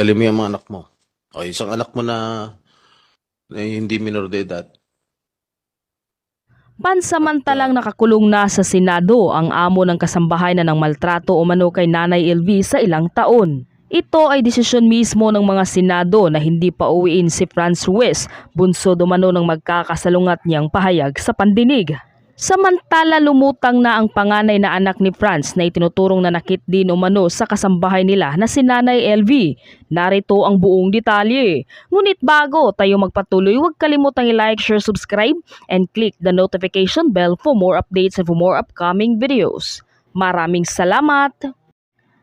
Dali mo yung mga anak mo. O, isang anak mo na hindi minor de edad. Pansamantalang nakakulong na sa Senado ang amo ng kasambahay na ng maltrato umano kay Nanay LV sa ilang taon. Ito ay desisyon mismo ng mga Senado na hindi pa uwiin si Franz Ruiz, bunso umano ng magkakasalungat niyang pahayag sa pandinig. Samantala lumutang na ang panganay na anak ni Franz na itinuturong nanakit din umano sa kasambahay nila na si Nanay LV. Narito ang buong detalye. Ngunit bago tayo magpatuloy, huwag kalimutang i-like, share, subscribe, and click the notification bell for more updates and for more upcoming videos. Maraming salamat!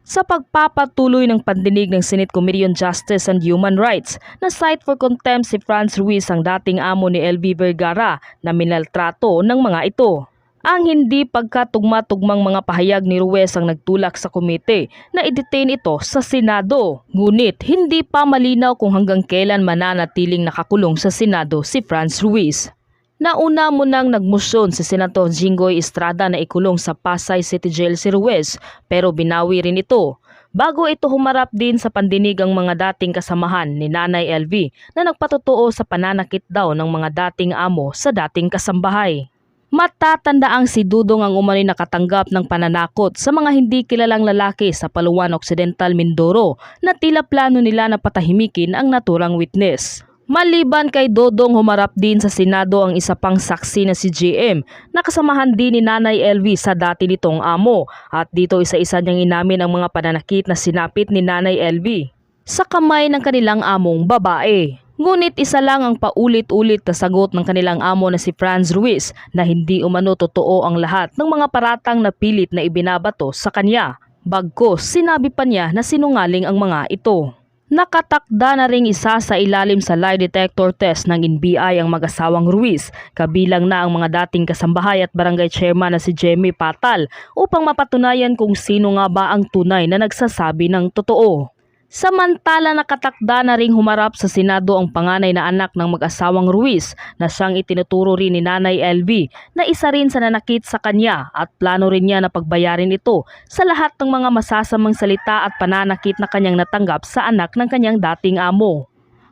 Sa pagpapatuloy ng pandinig ng Senate Committee on Justice and Human Rights, na-cite for contempt si Franz Ruiz ang dating amo ni LV Vergara na minaltrato ng mga ito. Ang hindi pagkatugma-tugmang mga pahayag ni Ruiz ang nagtulak sa komite na i-detain ito sa Senado. Ngunit hindi pa malinaw kung hanggang kailan mananatiling nakakulong sa Senado si Franz Ruiz. Nauna mo nang nagmusyon si Senator Jinggoy Estrada na ikulong sa Pasay City Jail si Ruiz pero binawi rin ito. Bago ito humarap din sa pandinig ang mga dating kasamahan ni Nanay LV na nagpatotoo sa pananakit daw ng mga dating amo sa dating kasambahay. Matatandaang si Dudong ang umano'y nakatanggap ng pananakot sa mga hindi kilalang lalaki sa Palawan Occidental, Mindoro na tila plano nila na patahimikin ang naturang witness. Maliban kay Dodong, humarap din sa Senado ang isa pang saksi na si JM na kasamahan din ni Nanay LV sa dati nitong amo at dito isa-isa niyang inamin ang mga pananakit na sinapit ni Nanay LV sa kamay ng kanilang among babae. Ngunit isa lang ang paulit-ulit na sagot ng kanilang amo na si Franz Ruiz na hindi umano totoo ang lahat ng mga paratang na pilit na ibinabato sa kanya. Bagkus sinabi pa niya na sinungaling ang mga ito. Nakatakda na ring isa sa ilalim sa lie detector test ng NBI ang mag-asawang Ruiz, kabilang na ang mga dating kasambahay at barangay chairman na si Jemmy Patal upang mapatunayan kung sino nga ba ang tunay na nagsasabi ng totoo. Samantala nakatakda na ring humarap sa Senado ang panganay na anak ng mag-asawang Ruiz na siyang itinuturo rin ni Nanay LV na isa rin sa nanakit sa kanya at plano rin niya na pagbayarin ito sa lahat ng mga masasamang salita at pananakit na kanyang natanggap sa anak ng kanyang dating amo.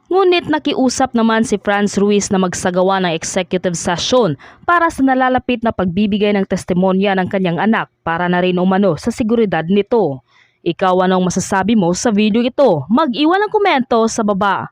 Ngunit nakiusap naman si Franz Ruiz na magsagawa ng executive session para sa nalalapit na pagbibigay ng testimonya ng kanyang anak para na rin umano sa seguridad nito. Ikaw anong masasabi mo sa video ito? Mag-iwan ng komento sa baba.